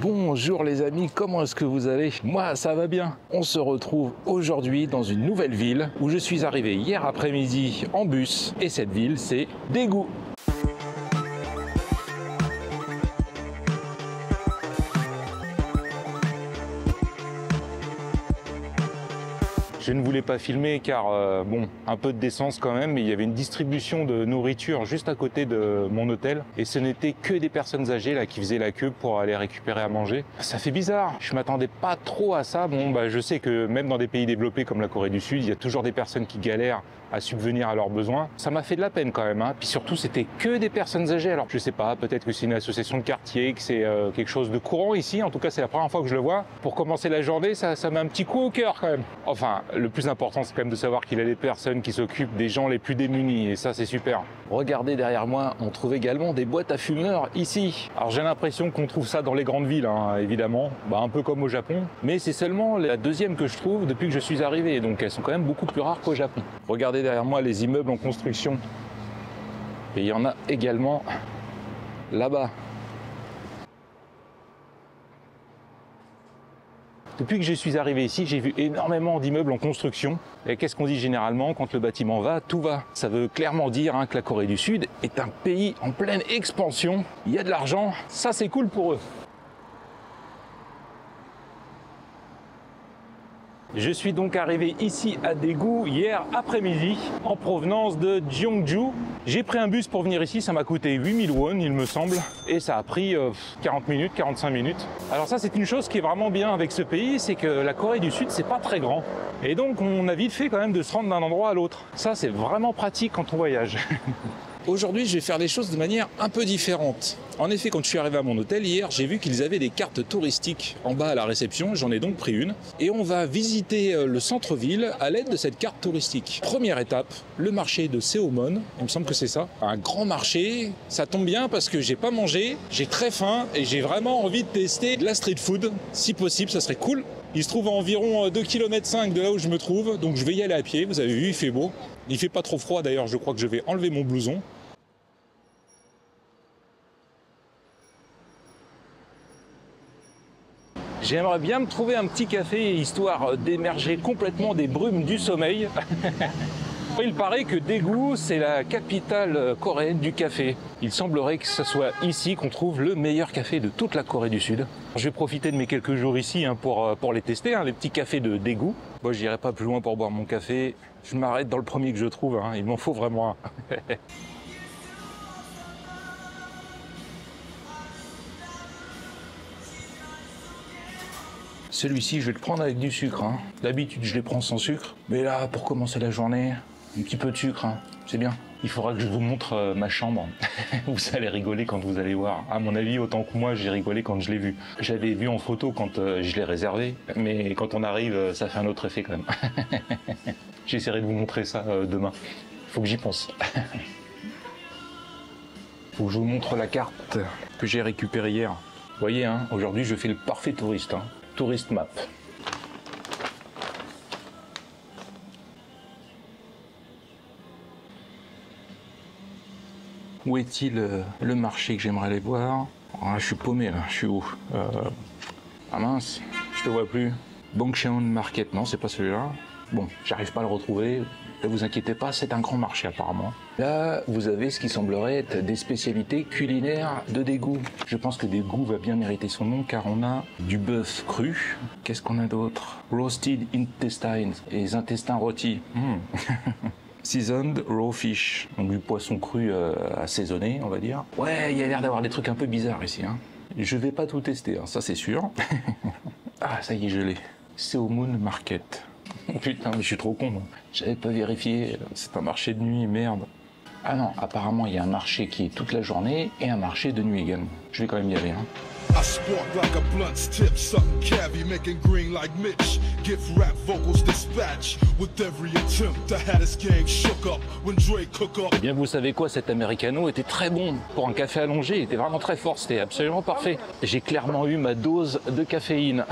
Bonjour les amis, comment est-ce que vous allez? Moi ça va bien. On se retrouve aujourd'hui dans une nouvelle ville où je suis arrivé hier après-midi en bus et cette ville c'est Daegu. Je ne voulais pas filmer car, bon, un peu de décence quand même, mais il y avait une distribution de nourriture juste à côté de mon hôtel et ce n'était que des personnes âgées là qui faisaient la queue pour aller récupérer à manger. Ça fait bizarre, je m'attendais pas trop à ça. Bon, bah, je sais que même dans des pays développés comme la Corée du Sud, il y a toujours des personnes qui galèrent à subvenir à leurs besoins. Ça m'a fait de la peine quand même, hein. Puis surtout, c'était que des personnes âgées. Alors, je sais pas, peut-être que c'est une association de quartier, que c'est quelque chose de courant ici. En tout cas, c'est la première fois que je le vois. Pour commencer la journée, ça met un petit coup au cœur quand même. Enfin, le plus important, c'est quand même de savoir qu'il y a des personnes qui s'occupent des gens les plus démunis. Et ça, c'est super. Regardez derrière moi, on trouve également des boîtes à fumeurs ici. Alors, j'ai l'impression qu'on trouve ça dans les grandes villes, hein, évidemment. Bah, un peu comme au Japon. Mais c'est seulement la deuxième que je trouve depuis que je suis arrivé. Donc, elles sont quand même beaucoup plus rares qu'au Japon. Regardez derrière moi les immeubles en construction. Et il y en a également là-bas. Depuis que je suis arrivé ici, j'ai vu énormément d'immeubles en construction. Et qu'est-ce qu'on dit généralement quand le bâtiment va? Tout va. Ça veut clairement dire hein, que la Corée du Sud est un pays en pleine expansion. Il y a de l'argent, ça c'est cool pour eux. Je suis donc arrivé ici à Daegu hier après-midi en provenance de Gyeongju. J'ai pris un bus pour venir ici, ça m'a coûté 8000 won il me semble et ça a pris 40 minutes, 45 minutes. Alors ça c'est une chose qui est vraiment bien avec ce pays, c'est que la Corée du Sud c'est pas très grand et donc on a vite fait quand même de se rendre d'un endroit à l'autre. Ça c'est vraiment pratique quand on voyage. Aujourd'hui, je vais faire les choses de manière un peu différente. En effet, quand je suis arrivé à mon hôtel hier, j'ai vu qu'ils avaient des cartes touristiques en bas à la réception. J'en ai donc pris une. Et on va visiter le centre-ville à l'aide de cette carte touristique. Première étape, le marché de Seomon. Il me semble que c'est ça. Un grand marché. Ça tombe bien parce que j'ai pas mangé, j'ai très faim et j'ai vraiment envie de tester de la street food. Si possible, ça serait cool. Il se trouve à environ 2,5 km de là où je me trouve. Donc je vais y aller à pied. Vous avez vu, il fait beau. Il fait pas trop froid d'ailleurs. Je crois que je vais enlever mon blouson. J'aimerais bien me trouver un petit café, histoire d'émerger complètement des brumes du sommeil. Il paraît que Daegu, c'est la capitale coréenne du café. Il semblerait que ce soit ici qu'on trouve le meilleur café de toute la Corée du Sud. Je vais profiter de mes quelques jours ici hein, pour les tester, hein, les petits cafés de Daegu. Moi, je n'irai pas plus loin pour boire mon café. Je m'arrête dans le premier que je trouve, hein. Il m'en faut vraiment un. Celui-ci, je vais le prendre avec du sucre. Hein. D'habitude, je les prends sans sucre. Mais là, pour commencer la journée, un petit peu de sucre, hein. C'est bien. Il faudra que je vous montre ma chambre. Vous allez rigoler quand vous allez voir. À mon avis, autant que moi, j'ai rigolé quand je l'ai vu. J'avais vu en photo quand je l'ai réservé. Mais quand on arrive, ça fait un autre effet quand même. J'essaierai de vous montrer ça demain. Faut que j'y pense. Faut que je vous montre la carte que j'ai récupérée hier. Vous voyez, hein, aujourd'hui, je fais le parfait touriste. Hein. Tourist Map. Où est-il le marché que j'aimerais aller voir? Ah, je suis paumé là, je suis où? Ah mince, je te vois plus. Bongcheon Market, non, c'est pas celui-là. Bon, j'arrive pas à le retrouver. Ne vous inquiétez pas, c'est un grand marché apparemment. Là, vous avez ce qui semblerait être des spécialités culinaires de Daegu. Je pense que Daegu va bien mériter son nom car on a du bœuf cru. Qu'est-ce qu'on a d'autre? Roasted intestines, les intestins rôtis. Seasoned raw fish, donc du poisson cru assaisonné, on va dire. Ouais, il y a l'air d'avoir des trucs un peu bizarres ici. Hein. Je vais pas tout tester, hein, ça c'est sûr. Ah, ça y est, je l'ai. Seomon Market. Putain, mais je suis trop con, moi. J'avais pas vérifié. C'est un marché de nuit, merde. Ah non, apparemment, il y a un marché qui est toute la journée et un marché de nuit également. Je vais quand même y aller, hein. I spark like a blunt's tip, sucking cabbie, making green like Mitch. Gift rap vocals dispatch with every attempt. The Hatters gang shook up when Dre cook up. Eh bien, vous savez quoi, cet americano était très bon pour un café allongé. Il était vraiment très fort, c'était absolument parfait. J'ai clairement eu ma dose de caféine.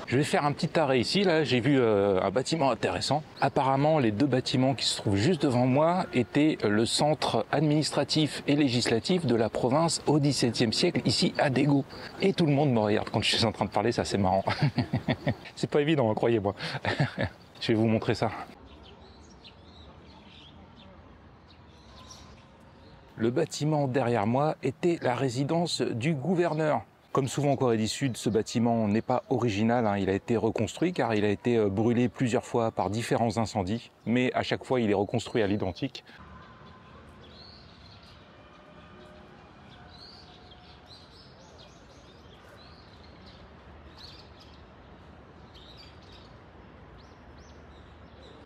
Je vais faire un petit arrêt ici, là j'ai vu un bâtiment intéressant. Apparemment les deux bâtiments qui se trouvent juste devant moi étaient le centre administratif et législatif de la province au XVIIe siècle, ici à Daegu. Et tout le monde me regarde quand je suis en train de parler, ça c'est marrant. C'est pas évident, hein, croyez-moi. Je vais vous montrer ça. Le bâtiment derrière moi était la résidence du gouverneur. Comme souvent en Corée du Sud, ce bâtiment n'est pas original, hein. Il a été reconstruit car il a été brûlé plusieurs fois par différents incendies, mais à chaque fois il est reconstruit à l'identique.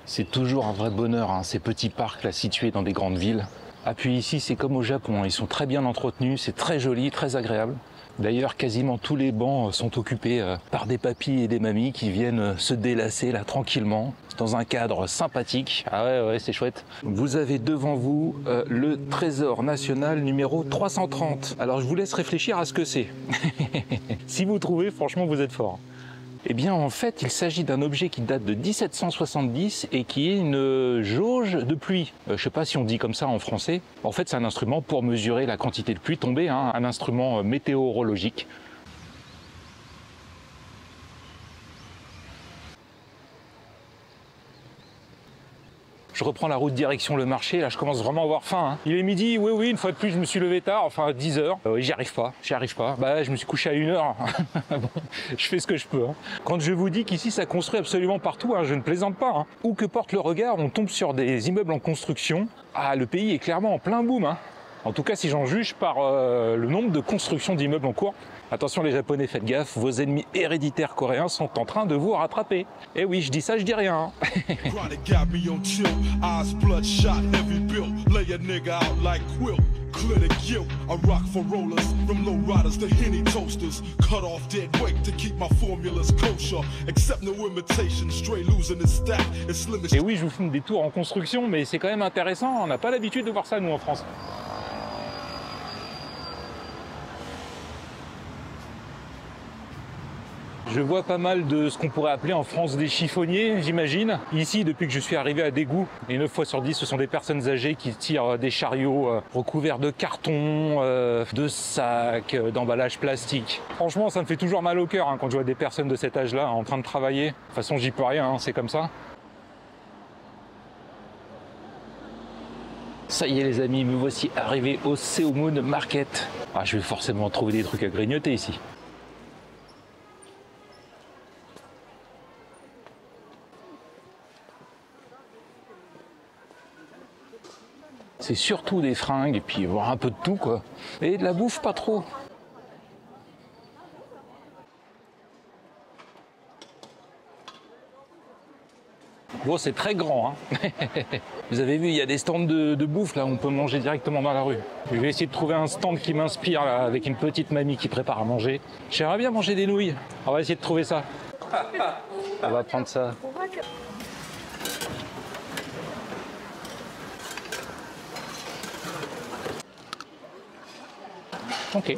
C'est toujours un vrai bonheur, hein, ces petits parcs là situés dans des grandes villes. Ah puis ici c'est comme au Japon, hein. Ils sont très bien entretenus, c'est très joli, très agréable. D'ailleurs, quasiment tous les bancs sont occupés par des papis et des mamies qui viennent se délasser là tranquillement, dans un cadre sympathique. Ah ouais, c'est chouette. Vous avez devant vous le Trésor national numéro 330. Alors je vous laisse réfléchir à ce que c'est. Si vous trouvez, franchement, vous êtes fort. Eh bien, en fait, il s'agit d'un objet qui date de 1770 et qui est une jauge de pluie. Je ne sais pas si on dit comme ça en français. En fait, c'est un instrument pour mesurer la quantité de pluie tombée, hein, un instrument météorologique. Je reprends la route direction le marché, là je commence vraiment à avoir faim. Hein. Il est midi, oui, une fois de plus je me suis levé tard, enfin à 10h. J'y arrive pas. Bah je me suis couché à 1h. Bon, je fais ce que je peux. Hein. Quand je vous dis qu'ici ça construit absolument partout, hein, je ne plaisante pas. Hein. Où que porte le regard, on tombe sur des immeubles en construction. Ah, le pays est clairement en plein boom. Hein. En tout cas si j'en juge par le nombre de constructions d'immeubles en cours. Attention les Japonais, faites gaffe, vos ennemis héréditaires coréens sont en train de vous rattraper. Eh oui, je dis ça, je dis rien. Et oui, je vous filme des tours en construction, mais c'est quand même intéressant, on n'a pas l'habitude de voir ça nous en France. Je vois pas mal de ce qu'on pourrait appeler en France des chiffonniers, j'imagine. Ici, depuis que je suis arrivé à Daegu, et 9 fois sur 10, ce sont des personnes âgées qui tirent des chariots recouverts de carton, de sacs, d'emballages plastiques. Franchement, ça me fait toujours mal au cœur hein, quand je vois des personnes de cet âge-là en train de travailler. De toute façon, j'y peux rien, hein, c'est comme ça. Ça y est les amis, me voici arrivé au Seomun Market. Ah, je vais forcément trouver des trucs à grignoter ici. C'est surtout des fringues et puis voir un peu de tout quoi. Et de la bouffe pas trop. Bon, c'est très grand. Hein. Vous avez vu, il y a des stands de bouffe là, on peut manger directement dans la rue. Je vais essayer de trouver un stand qui m'inspire là, avec une petite mamie qui prépare à manger. J'aimerais bien manger des nouilles. On va essayer de trouver ça. On va prendre ça. Ok.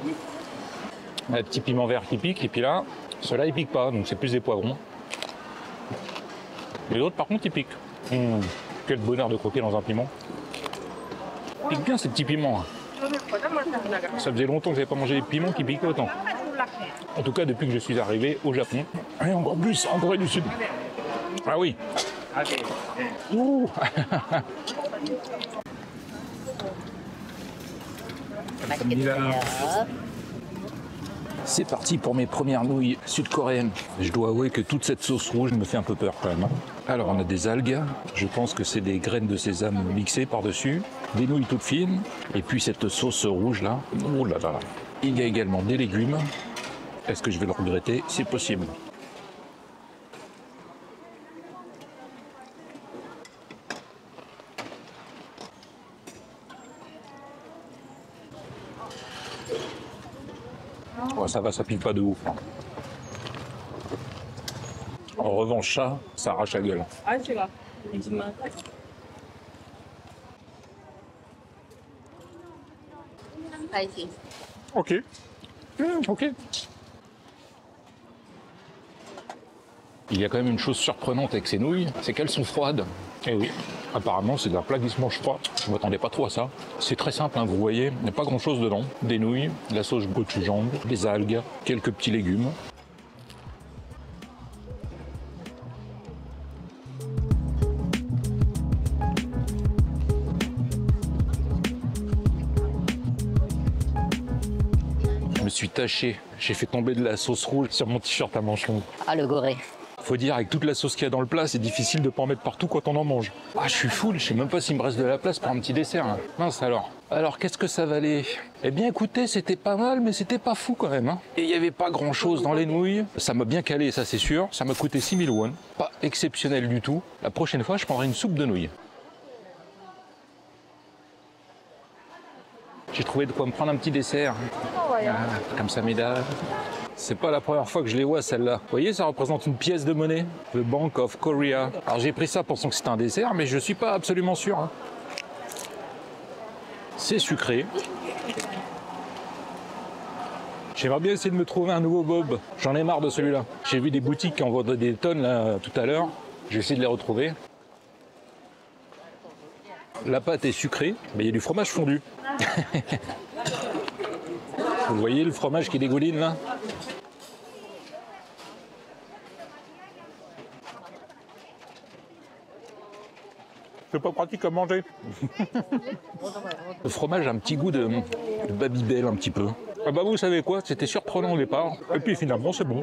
Un petit piment vert qui pique, et puis là, ceux-là ils piquent pas, donc c'est plus des poivrons. Les autres par contre ils piquent. Quel bonheur de croquer dans un piment. Il pique bien ces petits piments. Ça faisait longtemps que j'avais pas mangé des piments qui piquaient autant. En tout cas depuis que je suis arrivé au Japon. Et encore plus en Corée du Sud. Ah oui. Ouh. C'est parti pour mes premières nouilles sud-coréennes. Je dois avouer que toute cette sauce rouge me fait un peu peur quand même. Alors on a des algues, je pense que c'est des graines de sésame mixées par-dessus, des nouilles toutes fines, et puis cette sauce rouge là. Oh là là. Il y a également des légumes. Est-ce que je vais le regretter? C'est possible. Oh, ça va, ça pique pas de ouf. En revanche, ça arrache la gueule. Ok. Ok. Il y a quand même une chose surprenante avec ces nouilles, c'est qu'elles sont froides. Et oui, apparemment c'est de la plaque qui se mange froid. Je ne m'attendais pas trop à ça. C'est très simple, hein, vous voyez, il n'y a pas grand chose dedans. Des nouilles, de la sauce gochujang, des algues, quelques petits légumes. Je me suis taché, j'ai fait tomber de la sauce rouge sur mon t-shirt à manches longues. Ah, le goré. Faut dire, avec toute la sauce qu'il y a dans le plat, c'est difficile de pas en mettre partout quand on en mange. Ah, je suis full, je sais même pas s'il me reste de la place pour un petit dessert. Hein. Mince alors. Alors, qu'est-ce que ça valait? Eh bien, écoutez, c'était pas mal, mais c'était pas fou quand même. Hein. Et il y avait pas grand-chose dans les nouilles. Ça m'a bien calé, ça c'est sûr. Ça m'a coûté 6000 won. Pas exceptionnel du tout. La prochaine fois, je prendrai une soupe de nouilles. J'ai trouvé de quoi me prendre un petit dessert. Ah, comme ça, mesdames. C'est pas la première fois que je les vois, celle-là. Vous voyez, ça représente une pièce de monnaie. The Bank of Korea. Alors j'ai pris ça pensant que c'était un dessert, mais je suis pas absolument sûr. Hein. C'est sucré. J'aimerais bien essayer de me trouver un nouveau bob. J'en ai marre de celui-là. J'ai vu des boutiques qui en vendaient des tonnes là tout à l'heure. J'ai essayé de les retrouver. La pâte est sucrée, mais il y a du fromage fondu. Vous voyez le fromage qui dégouline là? C'est pas pratique à manger. Le fromage a un petit goût de Babybel un petit peu. Ah bah vous savez quoi, c'était surprenant au départ. Et puis finalement c'est bon.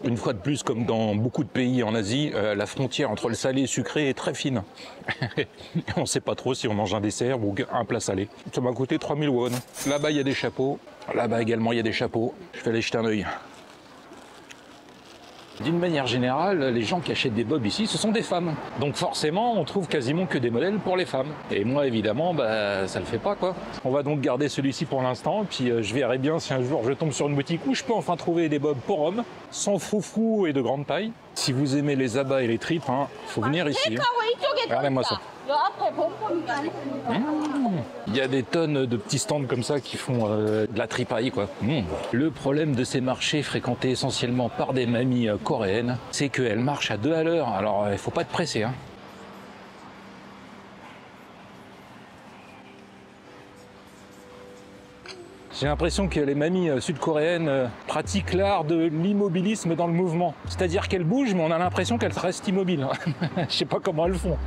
Une fois de plus, comme dans beaucoup de pays en Asie, la frontière entre le salé et le sucré est très fine. On ne sait pas trop si on mange un dessert ou un plat salé. Ça m'a coûté 3000 won. Là-bas, il y a des chapeaux. Là-bas également, il y a des chapeaux. Je vais aller jeter un œil. D'une manière générale, les gens qui achètent des bobs ici, ce sont des femmes. Donc forcément, on trouve quasiment que des modèles pour les femmes. Et moi, évidemment, bah, ça le fait pas, quoi. On va donc garder celui-ci pour l'instant, puis je verrai bien si un jour je tombe sur une boutique où je peux enfin trouver des bobs pour hommes, sans froufrou et de grande taille. Si vous aimez les abats et les tripes, hein, faut venir ici. Hein. Regardez-moi ça. Il y a des tonnes de petits stands comme ça qui font de la tripaille, quoi. Le problème de ces marchés fréquentés essentiellement par des mamies coréennes, c'est qu'elles marchent à 2 à l'heure. Alors il faut pas être pressé. Hein. J'ai l'impression que les mamies sud-coréennes pratiquent l'art de l'immobilisme dans le mouvement. C'est-à-dire qu'elles bougent, mais on a l'impression qu'elles restent immobiles. Je sais pas comment elles font.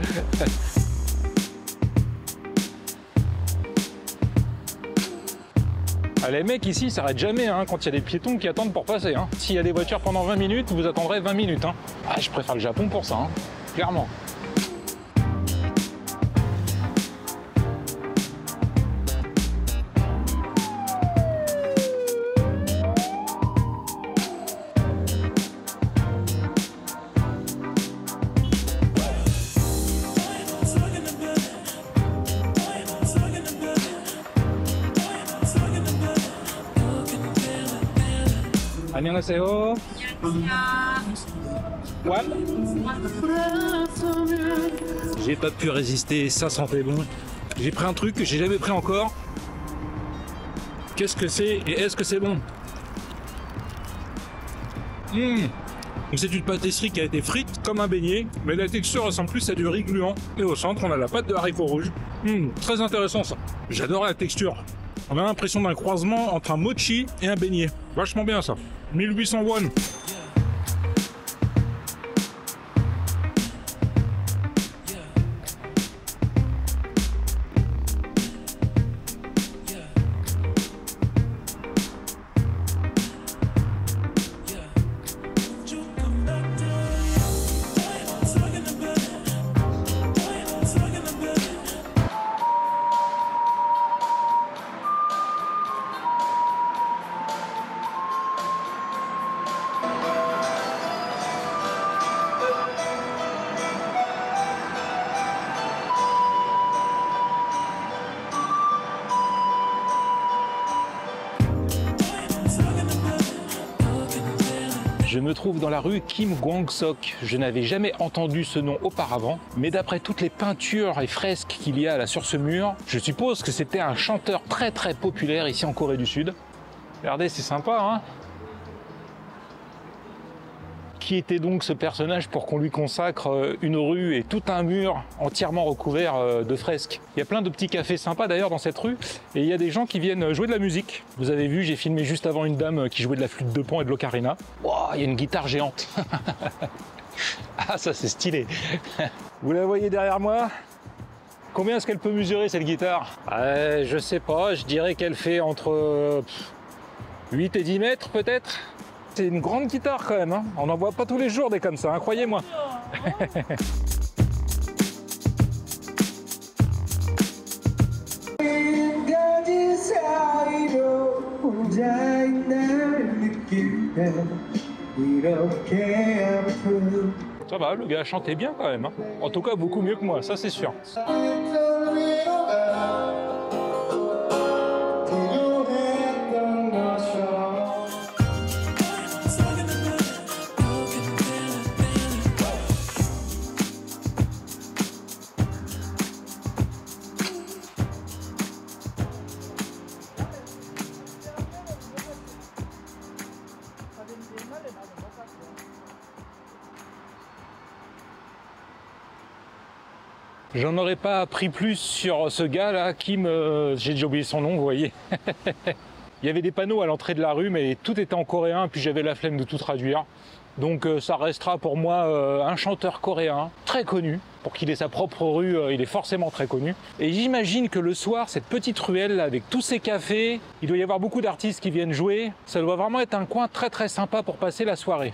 Ah, les mecs ici, ils s'arrêtent jamais hein, quand il y a des piétons qui attendent pour passer. Hein. S'il y a des voitures pendant 20 minutes, vous attendrez 20 minutes. Hein. Ah, je préfère le Japon pour ça, hein. Clairement. 안녕하세요. What? J'ai pas pu résister, ça sentait bon. J'ai pris un truc que j'ai jamais pris encore. Qu'est-ce que c'est et est-ce que c'est bon? C'est une pâtisserie qui a été frite comme un beignet, mais la texture ressemble plus à du riz gluant. Et au centre, on a la pâte de haricots rouges. Très intéressant ça. J'adore la texture. On a l'impression d'un croisement entre un mochi et un beignet. Vachement bien ça. 1800 won. Je me trouve dans la rue Kim Gwang-sok. Je n'avais jamais entendu ce nom auparavant, mais d'après toutes les peintures et fresques qu'il y a là sur ce mur, je suppose que c'était un chanteur très populaire ici en Corée du Sud. Regardez, c'est sympa, hein? Qui était donc ce personnage pour qu'on lui consacre une rue et tout un mur entièrement recouvert de fresques? Il y a plein de petits cafés sympas d'ailleurs dans cette rue et il y a des gens qui viennent jouer de la musique. Vous avez vu, j'ai filmé juste avant une dame qui jouait de la flûte de Pan et de l'ocarina. Wow, il y a une guitare géante. Ah, ça c'est stylé. Vous la voyez derrière moi? Combien est-ce qu'elle peut mesurer cette guitare? Je sais pas, je dirais qu'elle fait entre 8 et 10 mètres peut-être. C'est une grande guitare quand même, hein. On n'en voit pas tous les jours des comme ça, hein, croyez-moi. Ça va, le gars chantait bien quand même, hein. En tout cas beaucoup mieux que moi, ça c'est sûr. J'en aurais pas appris plus sur ce gars là qui me... J'ai déjà oublié son nom, vous voyez. Il y avait des panneaux à l'entrée de la rue, mais tout était en coréen, puis j'avais la flemme de tout traduire. Donc ça restera pour moi un chanteur coréen très connu. Pour qu'il ait sa propre rue, il est forcément très connu. Et j'imagine que le soir, cette petite ruelle là, avec tous ces cafés, il doit y avoir beaucoup d'artistes qui viennent jouer. Ça doit vraiment être un coin très très sympa pour passer la soirée.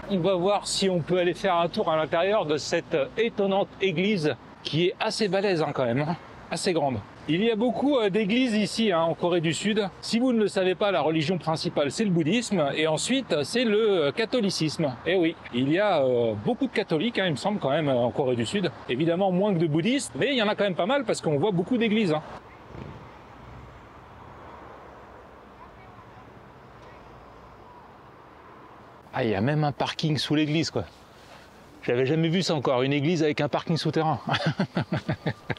On va voir si on peut aller faire un tour à l'intérieur de cette étonnante église qui est assez balèze hein, quand même, hein, assez grande. Il y a beaucoup d'églises ici hein, en Corée du Sud. Si vous ne le savez pas, la religion principale c'est le bouddhisme et ensuite c'est le catholicisme. Et oui, il y a beaucoup de catholiques, hein, il me semble quand même en Corée du Sud. Évidemment moins que de bouddhistes, mais il y en a quand même pas mal parce qu'on voit beaucoup d'églises. Hein. Ah, il y a même un parking sous l'église, quoi. J'avais jamais vu ça encore, une église avec un parking souterrain.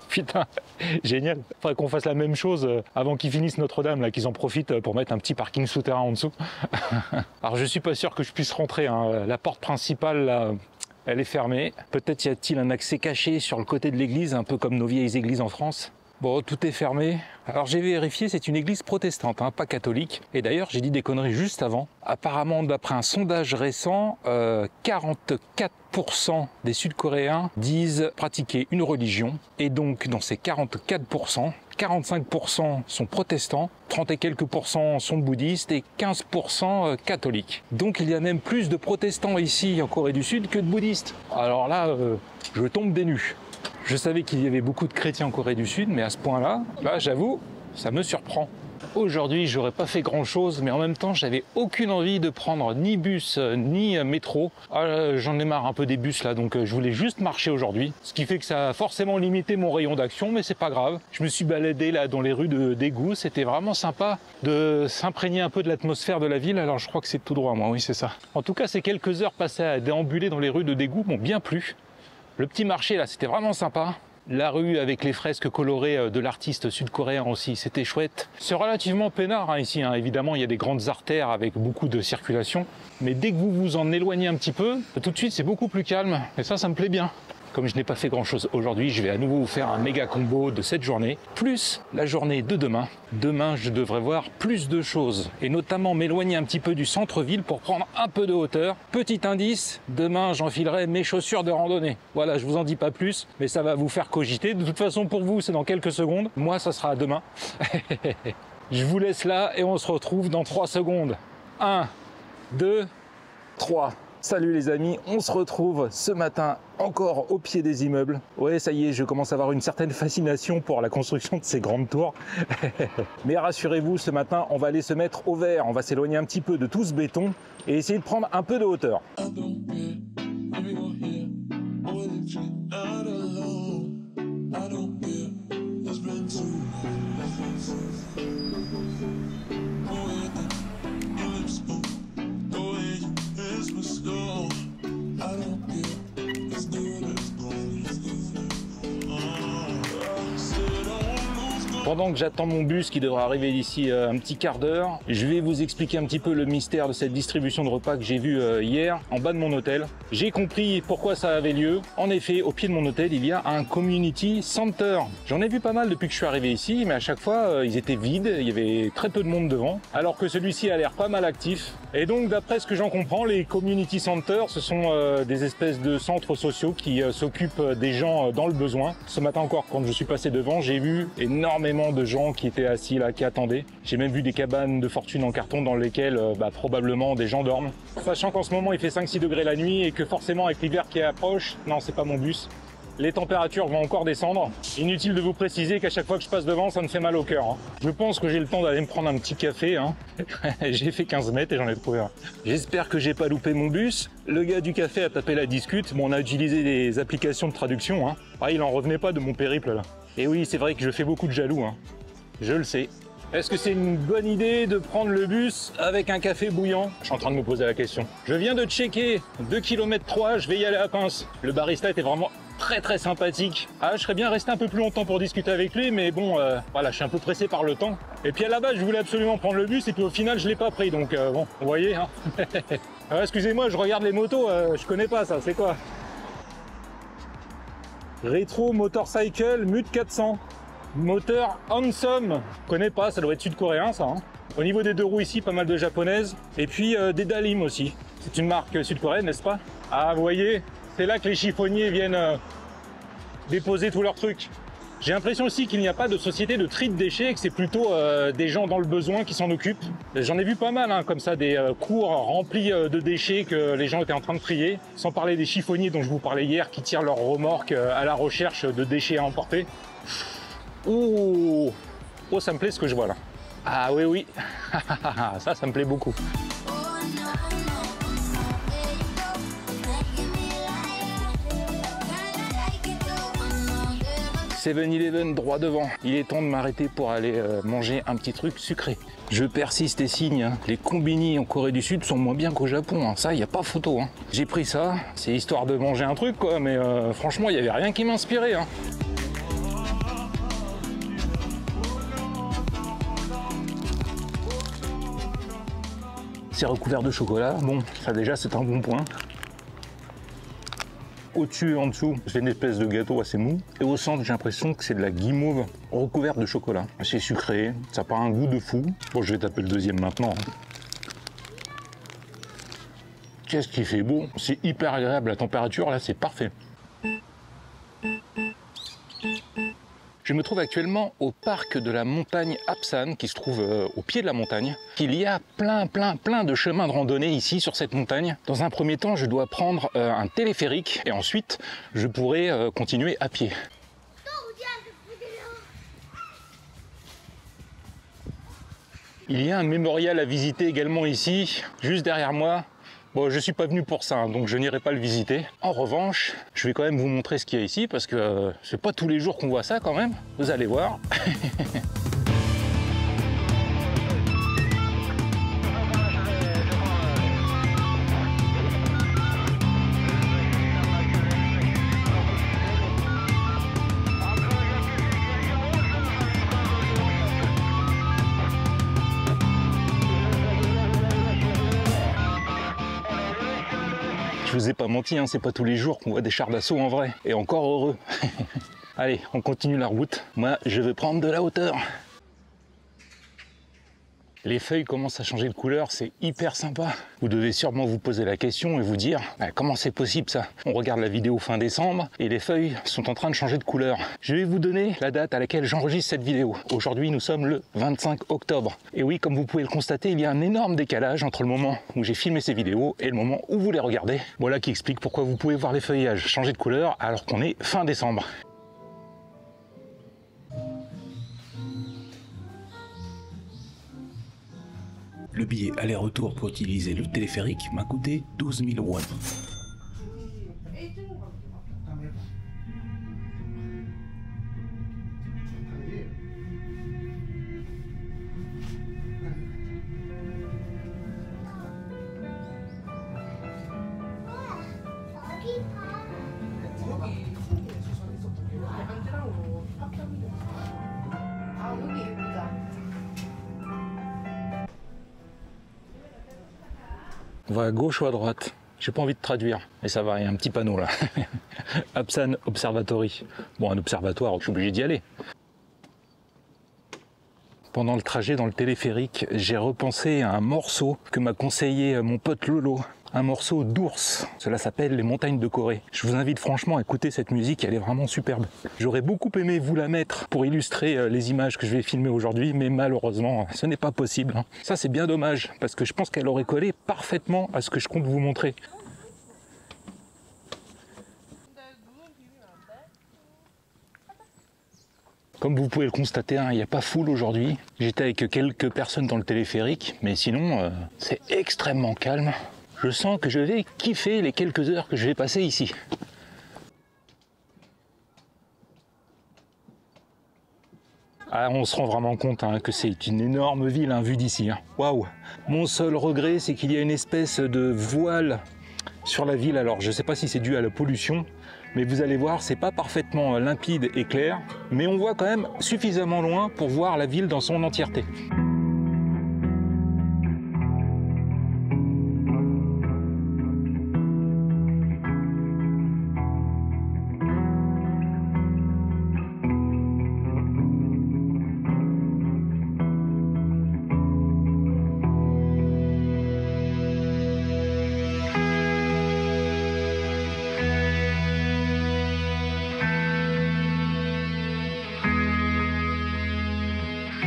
Putain, génial. Faudrait qu'on fasse la même chose avant qu'ils finissent Notre-Dame, là, qu'ils en profitent pour mettre un petit parking souterrain en dessous. Alors, je suis pas sûr que je puisse rentrer, hein. La porte principale, là, elle est fermée. Peut-être y a-t-il un accès caché sur le côté de l'église, un peu comme nos vieilles églises en France. Bon, tout est fermé. Alors j'ai vérifié, c'est une église protestante, hein, pas catholique. Et d'ailleurs, j'ai dit des conneries juste avant. Apparemment, d'après un sondage récent, 44% des Sud-Coréens disent pratiquer une religion. Et donc, dans ces 44%, 45% sont protestants, 30 et quelques pourcents sont bouddhistes et 15% catholiques. Donc il y a même plus de protestants ici en Corée du Sud que de bouddhistes. Alors là, je tombe des nues. Je savais qu'il y avait beaucoup de chrétiens en Corée du Sud, mais à ce point-là, là, j'avoue, ça me surprend. Aujourd'hui, j'aurais pas fait grand-chose, mais en même temps, j'avais aucune envie de prendre ni bus, ni métro. J'en ai marre un peu des bus, là, donc je voulais juste marcher aujourd'hui. Ce qui fait que ça a forcément limité mon rayon d'action, mais c'est pas grave. Je me suis baladé, là, dans les rues de Daegu. C'était vraiment sympa de s'imprégner un peu de l'atmosphère de la ville. Alors, je crois que c'est tout droit, moi, oui, c'est ça. En tout cas, ces quelques heures passées à déambuler dans les rues de Daegu m'ont bien plu. Le petit marché, là, c'était vraiment sympa. La rue avec les fresques colorées de l'artiste sud-coréen aussi, c'était chouette. C'est relativement peinard hein, ici, hein. Évidemment, il y a des grandes artères avec beaucoup de circulation. Mais dès que vous vous en éloignez un petit peu, tout de suite, c'est beaucoup plus calme. Et ça me plaît bien. Comme je n'ai pas fait grand-chose aujourd'hui, je vais à nouveau vous faire un méga combo de cette journée, plus la journée de demain. Demain, je devrais voir plus de choses, et notamment m'éloigner un petit peu du centre-ville pour prendre un peu de hauteur. Petit indice, demain, j'enfilerai mes chaussures de randonnée. Voilà, je vous en dis pas plus, mais ça va vous faire cogiter. De toute façon, pour vous, c'est dans quelques secondes. Moi, ça sera demain. Je vous laisse là, et on se retrouve dans 3 secondes. 1, 2, 3. Salut les amis, on se retrouve ce matin encore au pied des immeubles. Ouais, ça y est, je commence à avoir une certaine fascination pour la construction de ces grandes tours. Mais rassurez-vous, ce matin, on va aller se mettre au vert. On va s'éloigner un petit peu de tout ce béton et essayer de prendre un peu de hauteur. Pendant que j'attends mon bus qui devra arriver d'ici un petit quart d'heure, je vais vous expliquer un petit peu le mystère de cette distribution de repas que j'ai vu hier en bas de mon hôtel. J'ai compris pourquoi ça avait lieu. En effet, au pied de mon hôtel, il y a un community center. J'en ai vu pas mal depuis que je suis arrivé ici, mais à chaque fois, ils étaient vides, il y avait très peu de monde devant, alors que celui-ci a l'air pas mal actif. Et donc, d'après ce que j'en comprends, les community centers, ce sont des espèces de centres sociaux qui s'occupent des gens dans le besoin. Ce matin encore, quand je suis passé devant, j'ai vu énormément de gens qui étaient assis là, qui attendaient. J'ai même vu des cabanes de fortune en carton dans lesquelles probablement des gens dorment. Sachant qu'en ce moment il fait 5-6 degrés la nuit et que forcément avec l'hiver qui approche, non c'est pas mon bus, les températures vont encore descendre. Inutile de vous préciser qu'à chaque fois que je passe devant, ça me fait mal au cœur. Hein. Je pense que j'ai le temps d'aller me prendre un petit café. Hein. J'ai fait 15 mètres et j'en ai trouvé un. J'espère que j'ai pas loupé mon bus. Le gars du café a tapé la discute. Bon, on a utilisé des applications de traduction. Hein. Ah, il en revenait pas de mon périple là. Et oui, c'est vrai que je fais beaucoup de jaloux. Hein. Je le sais. Est-ce que c'est une bonne idée de prendre le bus avec un café bouillant? Je suis en train de me poser la question. Je viens de checker 2 km 3, je vais y aller à pince. Le barista était vraiment très sympathique. Ah, je serais bien resté un peu plus longtemps pour discuter avec lui, mais bon, voilà, je suis un peu pressé par le temps. Et puis à la base, je voulais absolument prendre le bus, et puis au final, je l'ai pas pris, donc bon, vous voyez, hein. Excusez-moi, je regarde les motos, je connais pas ça, c'est quoi? Retro Motorcycle MUT 400. Moteur Hansom. Je connais pas, ça doit être sud-coréen ça. Hein. Au niveau des deux roues ici, pas mal de japonaises. Et puis des Dalim aussi. C'est une marque sud-coréenne, n'est-ce pas? Ah, vous voyez, c'est là que les chiffonniers viennent déposer tous leurs trucs. J'ai l'impression aussi qu'il n'y a pas de société de tri de déchets et que c'est plutôt des gens dans le besoin qui s'en occupent. J'en ai vu pas mal, hein, comme ça, des cours remplis de déchets que les gens étaient en train de trier. Sans parler des chiffonniers dont je vous parlais hier qui tirent leurs remorques à la recherche de déchets à emporter. Oh, oh, ça me plaît ce que je vois là. Ah oui, oui, ça me plaît beaucoup. 7-Eleven droit devant. Il est temps de m'arrêter pour aller manger un petit truc sucré. Je persiste et signe, hein. Les combini en Corée du Sud sont moins bien qu'au Japon, hein. Ça, il n'y a pas photo. Hein. J'ai pris ça, c'est histoire de manger un truc, quoi, mais franchement, il n'y avait rien qui m'inspirait. Hein. C'est recouvert de chocolat, bon, ça déjà, c'est un bon point. Au-dessus et en dessous, c'est une espèce de gâteau assez mou. Et au centre, j'ai l'impression que c'est de la guimauve recouverte de chocolat. C'est sucré, ça n'a pas un goût de fou. Bon, je vais taper le deuxième maintenant. Qu'est-ce qui fait beau? C'est hyper agréable, la température, là, c'est parfait. Je me trouve actuellement au parc de la montagne Apsan, qui se trouve au pied de la montagne. Il y a plein de chemins de randonnée ici sur cette montagne. Dans un premier temps, je dois prendre un téléphérique et ensuite, je pourrai continuer à pied. Il y a un mémorial à visiter également ici, juste derrière moi. Bon, je suis pas venu pour ça, donc je n'irai pas le visiter. En revanche, je vais quand même vous montrer ce qu'il y a ici, parce que c'est pas tous les jours qu'on voit ça quand même. Vous allez voir. Je vous ai pas menti, hein, c'est pas tous les jours qu'on voit des chars d'assaut en vrai. Et encore heureux. Allez, on continue la route. Moi, je vais prendre de la hauteur. Les feuilles commencent à changer de couleur, c'est hyper sympa. Vous devez sûrement vous poser la question et vous dire comment c'est possible ça? On regarde la vidéo fin décembre et les feuilles sont en train de changer de couleur. Je vais vous donner la date à laquelle j'enregistre cette vidéo. Aujourd'hui, nous sommes le 25 octobre. Et oui, comme vous pouvez le constater, il y a un énorme décalage entre le moment où j'ai filmé ces vidéos et le moment où vous les regardez. Voilà qui explique pourquoi vous pouvez voir les feuillages changer de couleur alors qu'on est fin décembre. Le billet aller-retour pour utiliser le téléphérique m'a coûté 12 000 won. 여기 예쁘다. On va à gauche ou à droite? J'ai pas envie de traduire, mais ça va, il y a un petit panneau là. Absan Observatory. Bon, un observatoire, je suis obligé d'y aller. Pendant le trajet dans le téléphérique, j'ai repensé à un morceau que m'a conseillé mon pote Lolo. Un morceau d'Ours. Cela s'appelle Les Montagnes de Corée. Je vous invite franchement à écouter cette musique, elle est vraiment superbe. J'aurais beaucoup aimé vous la mettre pour illustrer les images que je vais filmer aujourd'hui, mais malheureusement, ce n'est pas possible. Ça, c'est bien dommage, parce que je pense qu'elle aurait collé parfaitement à ce que je compte vous montrer. Comme vous pouvez le constater, il n'y a pas foule aujourd'hui. J'étais avec quelques personnes dans le téléphérique, mais sinon, c'est extrêmement calme. Je sens que je vais kiffer les quelques heures que je vais passer ici. Ah, on se rend vraiment compte que c'est une énorme ville vue d'ici. Waouh! Mon seul regret, c'est qu'il y a une espèce de voile sur la ville. Alors, je ne sais pas si c'est dû à la pollution, mais vous allez voir, c'est pas parfaitement limpide et clair, mais on voit quand même suffisamment loin pour voir la ville dans son entièreté.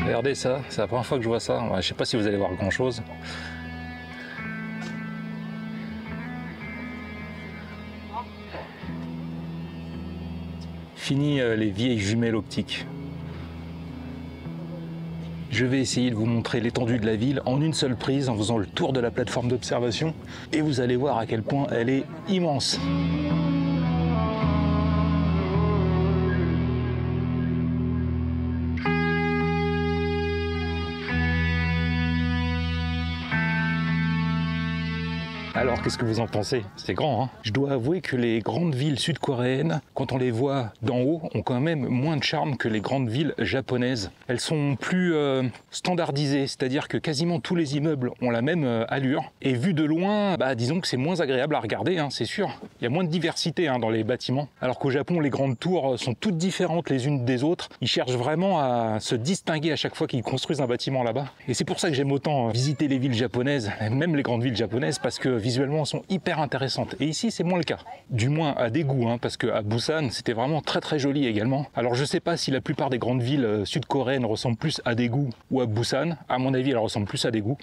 Regardez ça, c'est la première fois que je vois ça. Je ne sais pas si vous allez voir grand chose. Fini les vieilles jumelles optiques. Je vais essayer de vous montrer l'étendue de la ville en une seule prise en faisant le tour de la plateforme d'observation et vous allez voir à quel point elle est immense. Alors, qu'est-ce que vous en pensez? C'est grand, hein? Je dois avouer que les grandes villes sud-coréennes, quand on les voit d'en haut, ont quand même moins de charme que les grandes villes japonaises. Elles sont plus standardisées, c'est-à-dire que quasiment tous les immeubles ont la même allure. Et vu de loin, disons que c'est moins agréable à regarder, c'est sûr. Il y a moins de diversité dans les bâtiments. Alors qu'au Japon, les grandes tours sont toutes différentes les unes des autres. Ils cherchent vraiment à se distinguer à chaque fois qu'ils construisent un bâtiment là-bas. Et c'est pour ça que j'aime autant visiter les villes japonaises, même les grandes villes japonaises, parce que visuellement, elles sont hyper intéressantes. Et ici, c'est moins le cas. Du moins à Daegu, parce qu'à Busan, c'était vraiment très très joli également. Alors je sais pas si la plupart des grandes villes sud-coréennes ressemblent plus à Daegu ou à Busan. À mon avis, elles ressemblent plus à Daegu.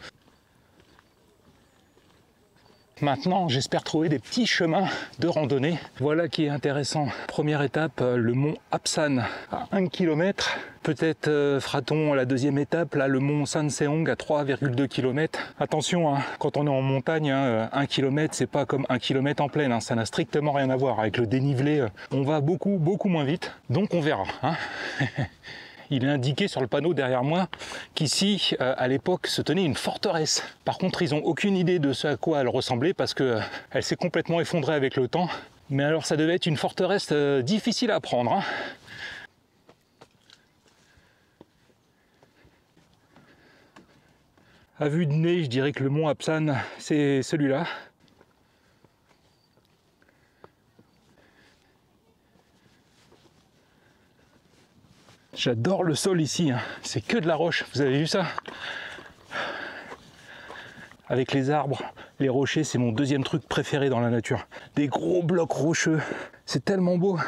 Maintenant, j'espère trouver des petits chemins de randonnée. Voilà qui est intéressant. Première étape, le mont Absan à 1 km. Peut-être fera-t-on la deuxième étape, là, le mont Sanseong à 3,2 km. Attention, quand on est en montagne, 1 km, c'est pas comme 1 km en plaine. Ça n'a strictement rien à voir. Avec le dénivelé, on va beaucoup moins vite. Donc on verra. Il est indiqué sur le panneau derrière moi qu'ici, à l'époque, se tenait une forteresse. Par contre, ils n'ont aucune idée de ce à quoi elle ressemblait parce qu'elle s'est complètement effondrée avec le temps. Mais alors, ça devait être une forteresse difficile à prendre. À vue de nez, je dirais que le mont Absan, c'est celui-là. J'adore le sol ici, c'est que de la roche, vous avez vu ça? Avec les arbres, les rochers, c'est mon deuxième truc préféré dans la nature. Des gros blocs rocheux, c'est tellement beau.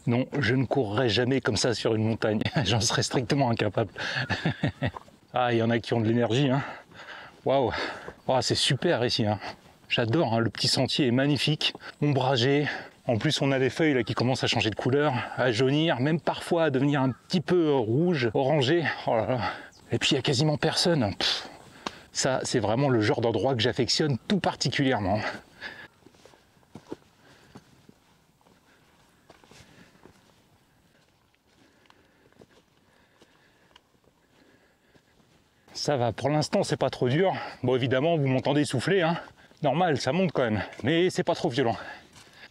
Non, je ne courrai jamais comme ça sur une montagne. J'en serais strictement incapable. Ah, il y en a qui ont de l'énergie. Waouh. Oh, c'est super ici. J'adore, hein, le petit sentier est magnifique, ombragé. En plus, on a les feuilles là, qui commencent à changer de couleur, à jaunir, même parfois à devenir un petit peu rouge, orangé. Oh là là. Et puis, il n'y a quasiment personne. Pff, ça, c'est vraiment le genre d'endroit que j'affectionne tout particulièrement. Ça va, pour l'instant, c'est pas trop dur. Bon, évidemment, vous m'entendez souffler, hein. Normal, ça monte quand même, mais c'est pas trop violent.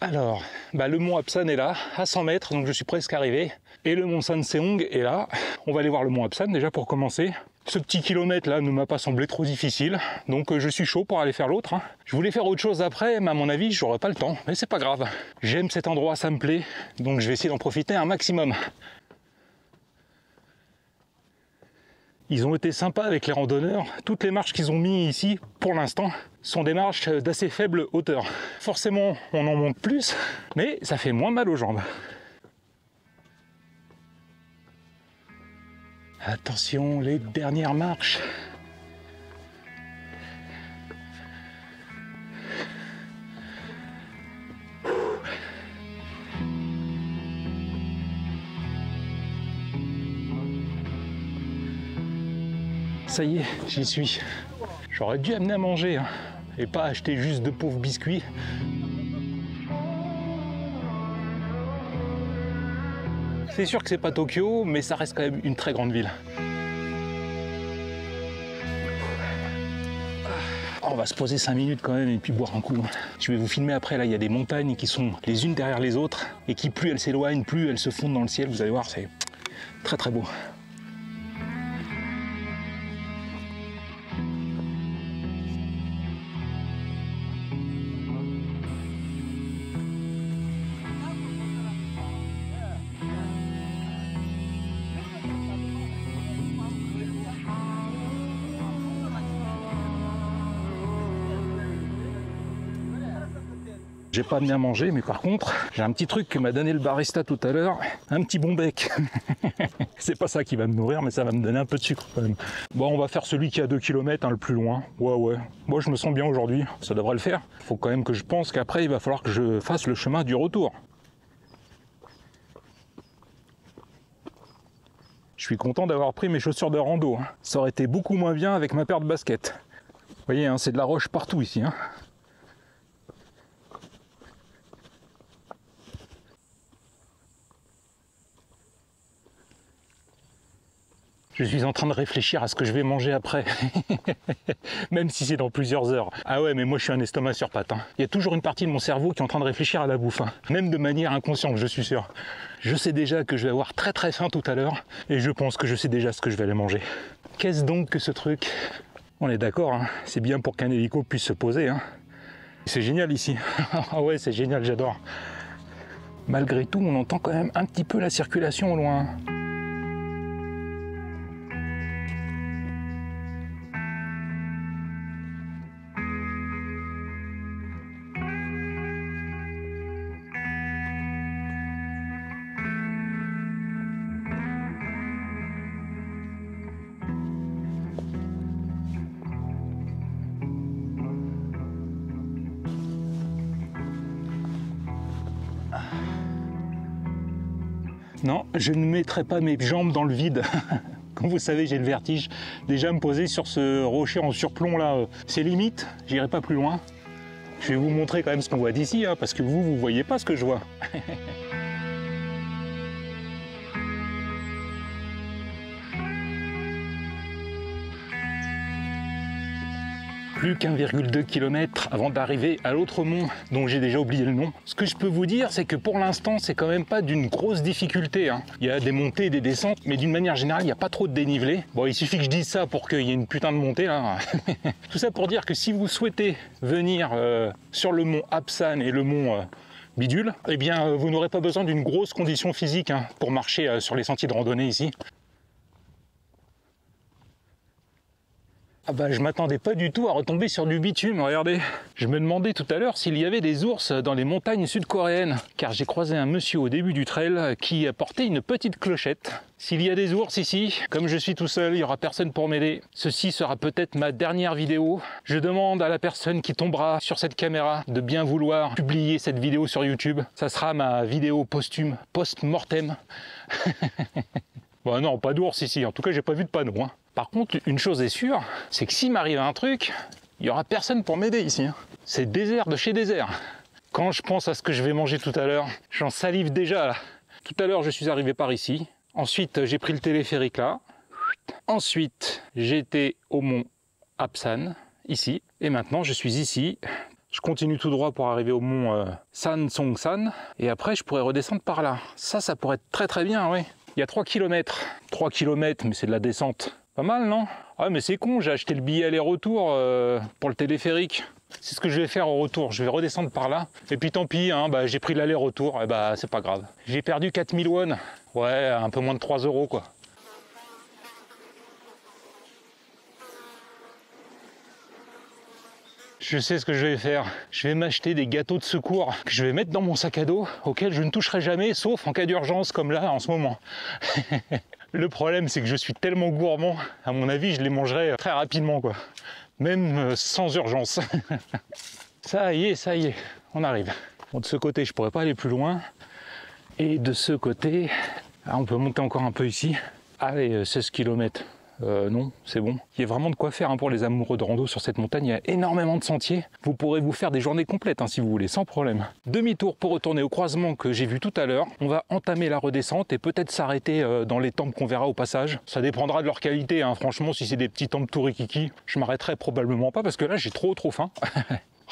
Alors, le mont Apsan est là, à 100 mètres, donc je suis presque arrivé. Et le mont Sanseong est là. On va aller voir le mont Apsan déjà pour commencer. Ce petit kilomètre là ne m'a pas semblé trop difficile, donc je suis chaud pour aller faire l'autre. Hein. Je voulais faire autre chose après, mais à mon avis, j'aurais pas le temps. Mais c'est pas grave. J'aime cet endroit, ça me plaît, donc je vais essayer d'en profiter un maximum. Ils ont été sympas avec les randonneurs. Toutes les marches qu'ils ont mis ici, pour l'instant, sont des marches d'assez faible hauteur. Forcément, on en monte plus, mais ça fait moins mal aux jambes. Attention, les dernières marches. Ça y est, j'y suis. J'aurais dû amener à manger, hein, et pas acheter juste de pauvres biscuits. C'est sûr que c'est pas Tokyo, mais ça reste quand même une très grande ville. On va se poser 5 minutes quand même et puis boire un coup. Je vais vous filmer après, là il y a des montagnes qui sont les unes derrière les autres et qui plus elles s'éloignent, plus elles se fondent dans le ciel. Vous allez voir, c'est très très beau. J'ai pas amené à manger, mais par contre, j'ai un petit truc que m'a donné le barista tout à l'heure, un petit bon bec. C'est pas ça qui va me nourrir, mais ça va me donner un peu de sucre quand même. Bon, on va faire celui qui a 2 km, hein, le plus loin. Ouais. Moi, je me sens bien aujourd'hui, ça devrait le faire. Faut quand même que je pense qu'après, il va falloir que je fasse le chemin du retour. Je suis content d'avoir pris mes chaussures de rando. Hein. Ça aurait été beaucoup moins bien avec ma paire de baskets. Vous voyez, hein, c'est de la roche partout ici. Hein. Je suis en train de réfléchir à ce que je vais manger après, même si c'est dans plusieurs heures. Ah ouais, mais moi je suis un estomac sur pattes. Hein. Il y a toujours une partie de mon cerveau qui est en train de réfléchir à la bouffe, hein. Même de manière inconsciente, je suis sûr. Je sais déjà que je vais avoir très très faim tout à l'heure, et je pense que je sais déjà ce que je vais aller manger. Qu'est-ce donc que ce truc? On est d'accord, hein, c'est bien pour qu'un hélico puisse se poser. Hein. C'est génial ici. Ah ouais, c'est génial, j'adore. Malgré tout, on entend quand même un petit peu la circulation au loin. Non, je ne mettrai pas mes jambes dans le vide. Comme vous savez, j'ai le vertige. Déjà me poser sur ce rocher en surplomb là, c'est limite, j'irai pas plus loin. Je vais vous montrer quand même ce qu'on voit d'ici, hein, parce que vous voyez pas ce que je vois. Plus qu'1,2 km avant d'arriver à l'autre mont dont j'ai déjà oublié le nom. Ce que je peux vous dire, c'est que pour l'instant, c'est quand même pas d'une grosse difficulté. Hein. Il y a des montées et des descentes, mais d'une manière générale, il n'y a pas trop de dénivelé. Bon, il suffit que je dise ça pour qu'il y ait une putain de montée là. Tout ça pour dire que si vous souhaitez venir sur le mont Apsan et le mont Bidule, eh bien, vous n'aurez pas besoin d'une grosse condition physique hein, pour marcher sur les sentiers de randonnée ici. Ah bah je m'attendais pas du tout à retomber sur du bitume, regardez. Je me demandais tout à l'heure s'il y avait des ours dans les montagnes sud-coréennes, car j'ai croisé un monsieur au début du trail qui portait une petite clochette. S'il y a des ours ici, comme je suis tout seul, il n'y aura personne pour m'aider. Ceci sera peut-être ma dernière vidéo. Je demande à la personne qui tombera sur cette caméra de bien vouloir publier cette vidéo sur YouTube. Ça sera ma vidéo posthume, post-mortem. Bon non, pas d'ours ici, en tout cas j'ai pas vu de panneau. Hein. Par contre, une chose est sûre, c'est que s'il m'arrive un truc, il n'y aura personne pour m'aider ici. Hein. C'est désert de chez désert. Quand je pense à ce que je vais manger tout à l'heure, j'en salive déjà là. Tout à l'heure, je suis arrivé par ici. Ensuite, j'ai pris le téléphérique là. Ensuite, j'étais au mont Apsan, ici. Et maintenant, je suis ici. Je continue tout droit pour arriver au mont Sansongsan. Et après, je pourrais redescendre par là. Ça pourrait être très très bien, oui. Il y a 3 km. 3 km, mais c'est de la descente. Pas mal, non? Ah, mais c'est con, j'ai acheté le billet aller-retour pour le téléphérique. C'est ce que je vais faire au retour. Je vais redescendre par là. Et puis tant pis, hein, bah, j'ai pris l'aller-retour. Et bah, c'est pas grave. J'ai perdu 4000 won. Ouais, un peu moins de 3 euros, quoi. Je sais ce que je vais faire. Je vais m'acheter des gâteaux de secours que je vais mettre dans mon sac à dos, auxquels je ne toucherai jamais, sauf en cas d'urgence, comme là, en ce moment. Le problème, c'est que je suis tellement gourmand, à mon avis, je les mangerai très rapidement, quoi. Même sans urgence. Ça y est, on arrive. Bon, de ce côté, je pourrais pas aller plus loin. Et de ce côté, on peut monter encore un peu ici. Allez, 16 km. Non, c'est bon. Il y a vraiment de quoi faire hein, pour les amoureux de rando sur cette montagne. Il y a énormément de sentiers. Vous pourrez vous faire des journées complètes hein, si vous voulez, sans problème. Demi-tour pour retourner au croisement que j'ai vu tout à l'heure. On va entamer la redescente et peut-être s'arrêter dans les temples qu'on verra au passage. Ça dépendra de leur qualité. Hein. Franchement, si c'est des petits temples tout rikiki, je m'arrêterai probablement pas parce que là, j'ai trop faim.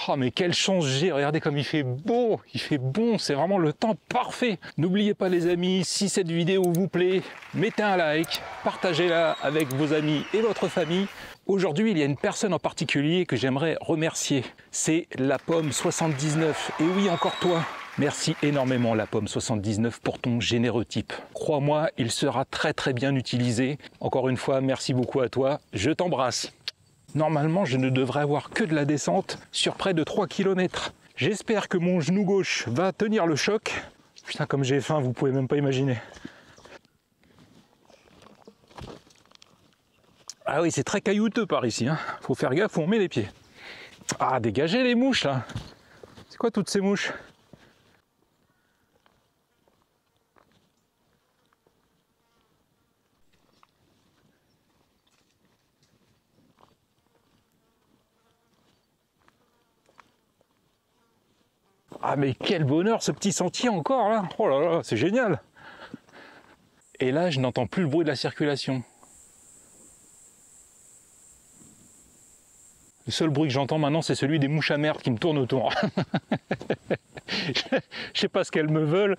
Oh mais quelle chance j'ai, regardez comme il fait beau, c'est vraiment le temps parfait. N'oubliez pas les amis, si cette vidéo vous plaît, mettez un like, partagez-la avec vos amis et votre famille. Aujourd'hui, il y a une personne en particulier que j'aimerais remercier, c'est la pomme 79, et oui encore toi. Merci énormément la pomme 79 pour ton généreux type. Crois-moi, il sera très très bien utilisé. Encore une fois, merci beaucoup à toi, je t'embrasse. Normalement, je ne devrais avoir que de la descente sur près de 3 km. J'espère que mon genou gauche va tenir le choc. Putain, comme j'ai faim, vous pouvez même pas imaginer. Ah oui, c'est très caillouteux par ici. Hein. Faut faire gaffe où on met les pieds. Ah, dégagez les mouches là. C'est quoi toutes ces mouches ? Ah mais quel bonheur ce petit sentier encore là. Oh là là, c'est génial. Et là, je n'entends plus le bruit de la circulation. Le seul bruit que j'entends maintenant, c'est celui des mouches à merde qui me tournent autour. Je sais pas ce qu'elles me veulent.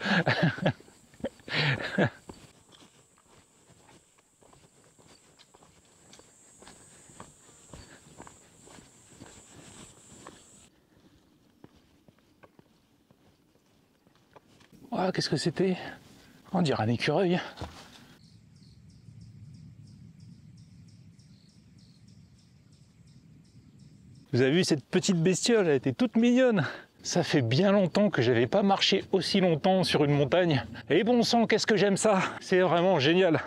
Ah, qu'est-ce que c'était? On dirait un écureuil. Vous avez vu cette petite bestiole, elle était toute mignonne. Ça fait bien longtemps que j'avais pas marché aussi longtemps sur une montagne. Et bon sang, qu'est-ce que j'aime ça! C'est vraiment génial.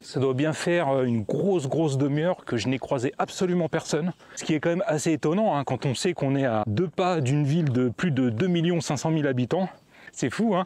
Ça doit bien faire une grosse demi-heure que je n'ai croisé absolument personne. Ce qui est quand même assez étonnant hein, quand on sait qu'on est à 2 pas d'une ville de plus de 2 500 000 habitants. C'est fou, hein?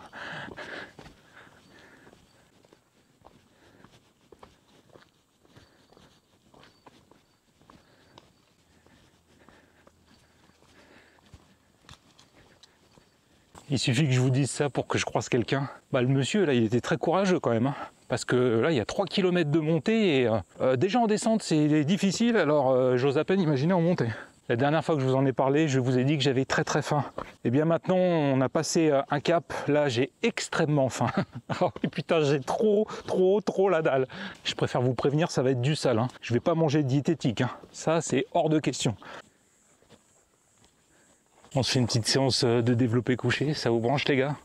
Il suffit que je vous dise ça pour que je croise quelqu'un. Bah, le monsieur, là, il était très courageux quand même. Hein. Parce que là, il y a 3 km de montée et déjà en descente, c'est difficile. Alors, j'ose à peine imaginer en montée. La dernière fois que je vous en ai parlé, je vous ai dit que j'avais très faim. Et bien maintenant, on a passé un cap. Là, j'ai extrêmement faim. Oh putain, j'ai trop la dalle. Je préfère vous prévenir, ça va être du sale. Hein. Je vais pas manger diététique. Hein. Ça, c'est hors de question. On se fait une petite séance de développé couché, ça vous branche les gars?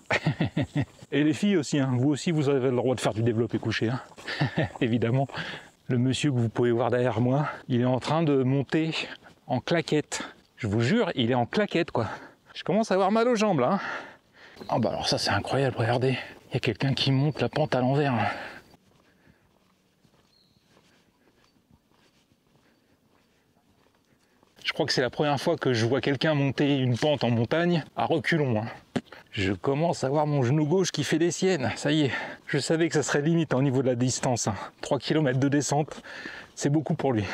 Et les filles aussi, hein. Vous aussi vous avez le droit de faire du développé couché, hein. Évidemment. Le monsieur que vous pouvez voir derrière moi, il est en train de monter en claquette. Je vous jure, il est en claquette quoi. Je commence à avoir mal aux jambes là. Hein. Ah bah alors ça c'est incroyable, regardez. Il y a quelqu'un qui monte la pente à l'envers. Je crois que c'est la première fois que je vois quelqu'un monter une pente en montagne à reculons. Hein. Je commence à voir mon genou gauche qui fait des siennes, ça y est. Je savais que ça serait limite au niveau de la distance. Hein. 3 km de descente, c'est beaucoup pour lui.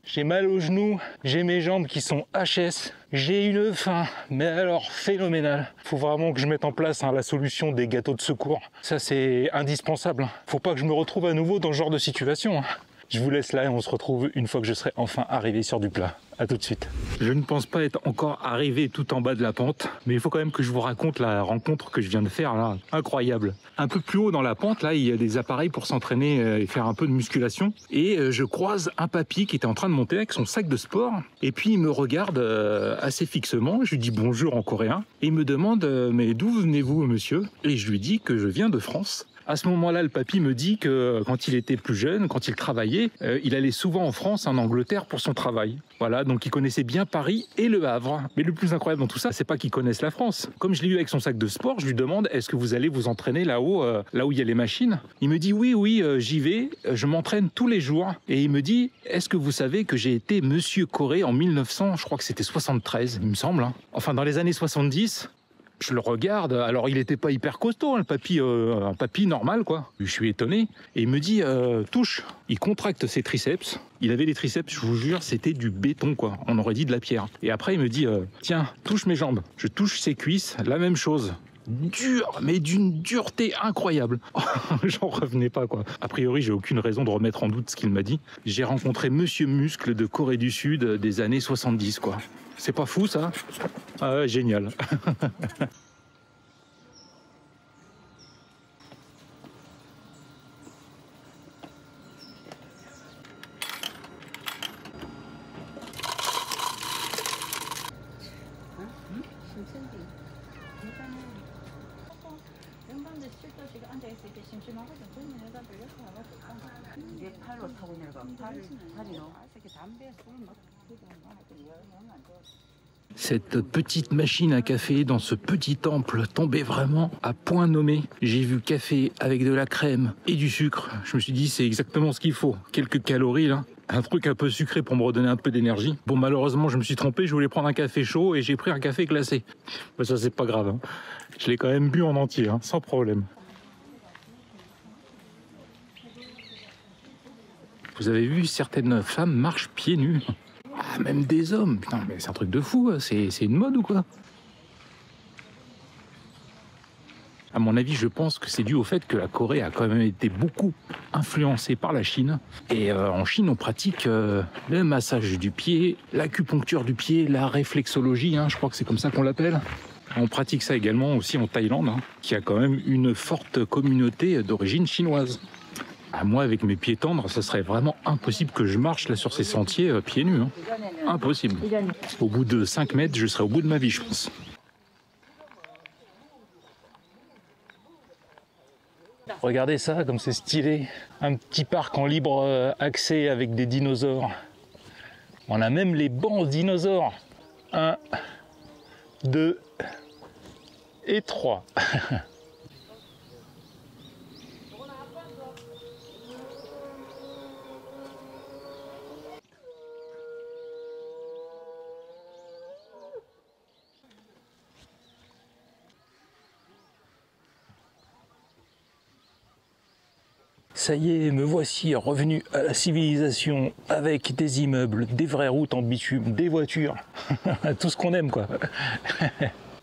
J'ai mal aux genoux, j'ai mes jambes qui sont HS, j'ai une faim, mais alors phénoménale. Faut vraiment que je mette en place la solution des gâteaux de secours. Ça c'est indispensable. Faut pas que je me retrouve à nouveau dans ce genre de situation. Je vous laisse là et on se retrouve une fois que je serai enfin arrivé sur du plat. A tout de suite. Je ne pense pas être encore arrivé tout en bas de la pente, mais il faut quand même que je vous raconte la rencontre que je viens de faire là. Incroyable. Un peu plus haut dans la pente, là, il y a des appareils pour s'entraîner et faire un peu de musculation. Et je croise un papy qui était en train de monter avec son sac de sport. Et puis il me regarde assez fixement. Je lui dis bonjour en coréen. Et il me demande mais d'où venez-vous monsieur? Et je lui dis que je viens de France. À ce moment-là, le papy me dit que quand il était plus jeune, quand il travaillait, il allait souvent en France, en Angleterre pour son travail. Voilà, donc il connaissait bien Paris et Le Havre. Mais le plus incroyable dans tout ça, c'est pas qu'il connaisse la France. Comme je l'ai eu avec son sac de sport, je lui demande est-ce que vous allez vous entraîner là-haut, là où il y a les machines? Il me dit oui, j'y vais, je m'entraîne tous les jours. Et il me dit est-ce que vous savez que j'ai été Monsieur Corée en 1900, je crois que c'était 73, il me semble. Hein. Enfin, dans les années 70. Je le regarde, alors il n'était pas hyper costaud, hein, le papy, un papy normal quoi. Je suis étonné et il me dit touche. Il contracte ses triceps. Il avait des triceps, je vous jure, c'était du béton quoi. On aurait dit de la pierre. Et après il me dit tiens, touche mes jambes. Je touche ses cuisses, la même chose. Dur, mais d'une dureté incroyable. J'en revenais pas quoi. A priori, j'ai aucune raison de remettre en doute ce qu'il m'a dit. J'ai rencontré Monsieur Muscle de Corée du Sud des années 70 quoi. C'est pas fou ça? Ah ouais, génial. Cette petite machine à café dans ce petit temple tombait vraiment à point nommé. J'ai vu café avec de la crème et du sucre. Je me suis dit c'est exactement ce qu'il faut. Quelques calories là. Un truc un peu sucré pour me redonner un peu d'énergie. Bon malheureusement je me suis trompé, je voulais prendre un café chaud et j'ai pris un café glacé. Mais ça c'est pas grave. Hein. Je l'ai quand même bu en entier, hein, sans problème. Vous avez vu, certaines femmes marchent pieds nus. Ah, même des hommes. Putain, mais c'est un truc de fou. C'est une mode ou quoi? À mon avis, je pense que c'est dû au fait que la Corée a quand même été beaucoup influencée par la Chine. Et en Chine, on pratique le massage du pied, l'acupuncture du pied, la réflexologie, hein, je crois que c'est comme ça qu'on l'appelle. On pratique ça également aussi en Thaïlande, hein, qui a quand même une forte communauté d'origine chinoise. À moi, avec mes pieds tendres, ça serait vraiment impossible que je marche là sur ces sentiers pieds nus. Hein. Impossible. Au bout de 5 mètres, je serais au bout de ma vie, je pense. Regardez ça, comme c'est stylé. Un petit parc en libre accès avec des dinosaures. On a même les bancs dinosaures. 1, 2 et 3. Ça y est, me voici revenu à la civilisation avec des immeubles, des vraies routes en bitume, des voitures, tout ce qu'on aime quoi.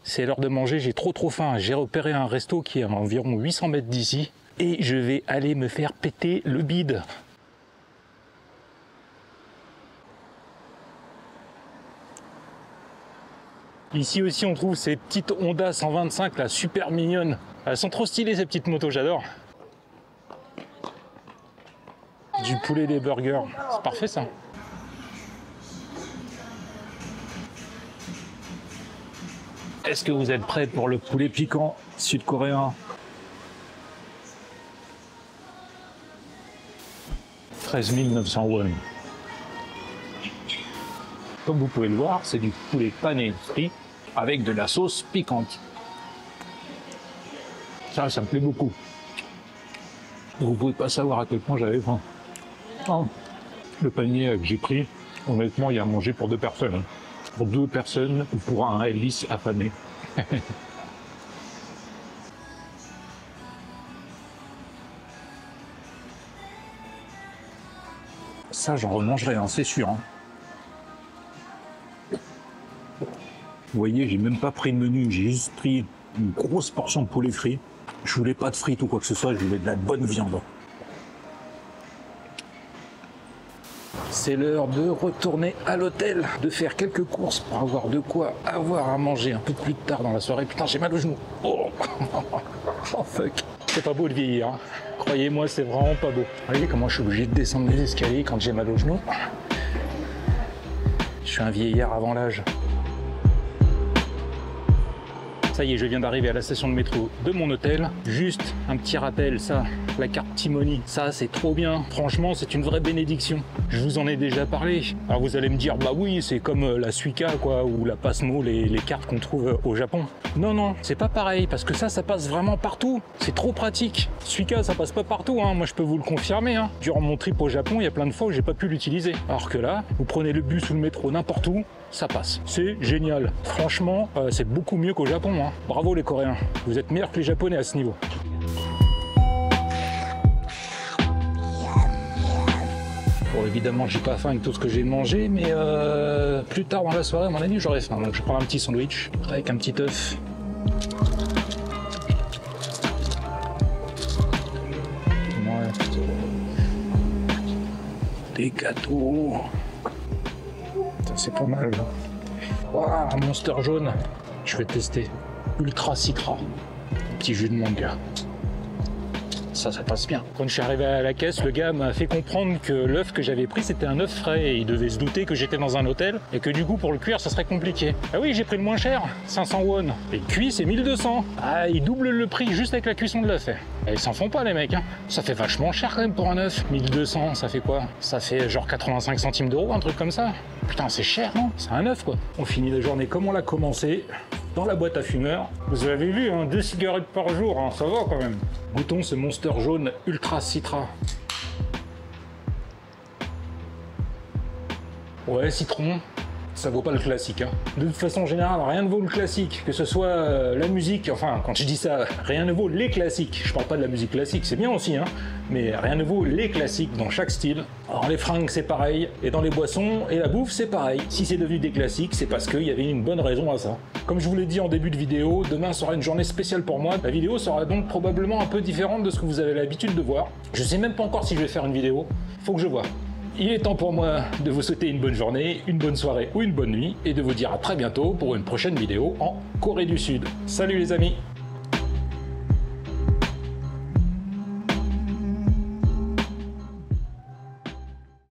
C'est l'heure de manger, j'ai trop faim. J'ai repéré un resto qui est à environ 800 mètres d'ici et je vais aller me faire péter le bide. Ici aussi on trouve ces petites Honda 125 là, super mignonnes. Elles sont trop stylées ces petites motos, j'adore. Du poulet, des burgers, c'est parfait ça. Est-ce que vous êtes prêts pour le poulet piquant sud-coréen? 13 900 won. Comme vous pouvez le voir, c'est du poulet pané frit avec de la sauce piquante. Ça me plaît beaucoup. Vous pouvez pas savoir à quel point j'avais faim. Oh. Le panier que j'ai pris, honnêtement, il y a à manger pour 2 personnes. Pour 2 personnes ou pour un hélice affamé. Ça, j'en remangerai, hein, c'est sûr. Hein. Vous voyez, j'ai même pas pris de menu, j'ai juste pris une grosse portion de poulet frit. Je voulais pas de frites ou quoi que ce soit, je voulais de la bonne viande. C'est l'heure de retourner à l'hôtel, de faire quelques courses pour avoir de quoi avoir à manger un peu plus tard dans la soirée. Putain, j'ai mal au genou. Oh, oh fuck. C'est pas beau de vieillir. Hein. Croyez-moi, c'est vraiment pas beau. Voyez comment je suis obligé de descendre les escaliers quand j'ai mal au genou. Je suis un vieillard avant l'âge. Ça y est, je viens d'arriver à la station de métro de mon hôtel. Juste un petit rappel, ça, la carte Timoni, ça c'est trop bien. Franchement, c'est une vraie bénédiction. Je vous en ai déjà parlé. Alors vous allez me dire, bah oui, c'est comme la Suica, quoi, ou la Passmo, les cartes qu'on trouve au Japon. Non, non, c'est pas pareil, parce que ça passe vraiment partout. C'est trop pratique. Suica, ça passe pas partout, hein. Moi je peux vous le confirmer. Hein. Durant mon trip au Japon, il y a plein de fois où j'ai pas pu l'utiliser. Alors que là, vous prenez le bus ou le métro n'importe où, ça passe. C'est génial. Franchement, c'est beaucoup mieux qu'au Japon. Hein. Bravo les Coréens. Vous êtes meilleurs que les Japonais à ce niveau. Bon, évidemment, j'ai pas faim avec tout ce que j'ai mangé, mais plus tard dans la soirée, à mon avis, j'aurai faim. Donc je prends un petit sandwich avec un petit œuf. Ouais. Des gâteaux. Ça, c'est pas mal. Waouh, un Monster jaune. Je vais tester. Ultra Citra. Petit jus de manga. Ça passe bien. Quand je suis arrivé à la caisse, le gars m'a fait comprendre que l'œuf que j'avais pris, c'était un œuf frais. Et il devait se douter que j'étais dans un hôtel et que du coup, pour le cuire, ça serait compliqué. Ah oui, j'ai pris le moins cher, 500 won. Et cuit, c'est 1200. Ah, ils doublent le prix juste avec la cuisson de l'œuf. Et ils s'en font pas, les mecs. Hein. Ça fait vachement cher quand même pour un œuf. 1200, ça fait quoi? Ça fait genre 85 centimes d'euros, un truc comme ça. Putain, c'est cher, non? C'est un œuf, quoi. On finit la journée comme on l'a commencé. Dans la boîte à fumeurs. Vous avez vu, hein, 2 cigarettes par jour, hein, ça va quand même. Goûtons ce Monster jaune Ultra Citra. Ouais, citron, ça vaut pas le classique. Hein. De toute façon générale, rien ne vaut le classique. Que ce soit la musique, enfin, quand je dis ça, rien ne vaut les classiques. Je parle pas de la musique classique, c'est bien aussi, hein. Mais rien ne vaut les classiques dans chaque style. Alors les fringues, c'est pareil. Et dans les boissons et la bouffe, c'est pareil. Si c'est devenu des classiques, c'est parce qu'il y avait une bonne raison à ça. Comme je vous l'ai dit en début de vidéo, demain sera une journée spéciale pour moi. La vidéo sera donc probablement un peu différente de ce que vous avez l'habitude de voir. Je sais même pas encore si je vais faire une vidéo. Faut que je vois. Il est temps pour moi de vous souhaiter une bonne journée, une bonne soirée ou une bonne nuit et de vous dire à très bientôt pour une prochaine vidéo en Corée du Sud. Salut les amis!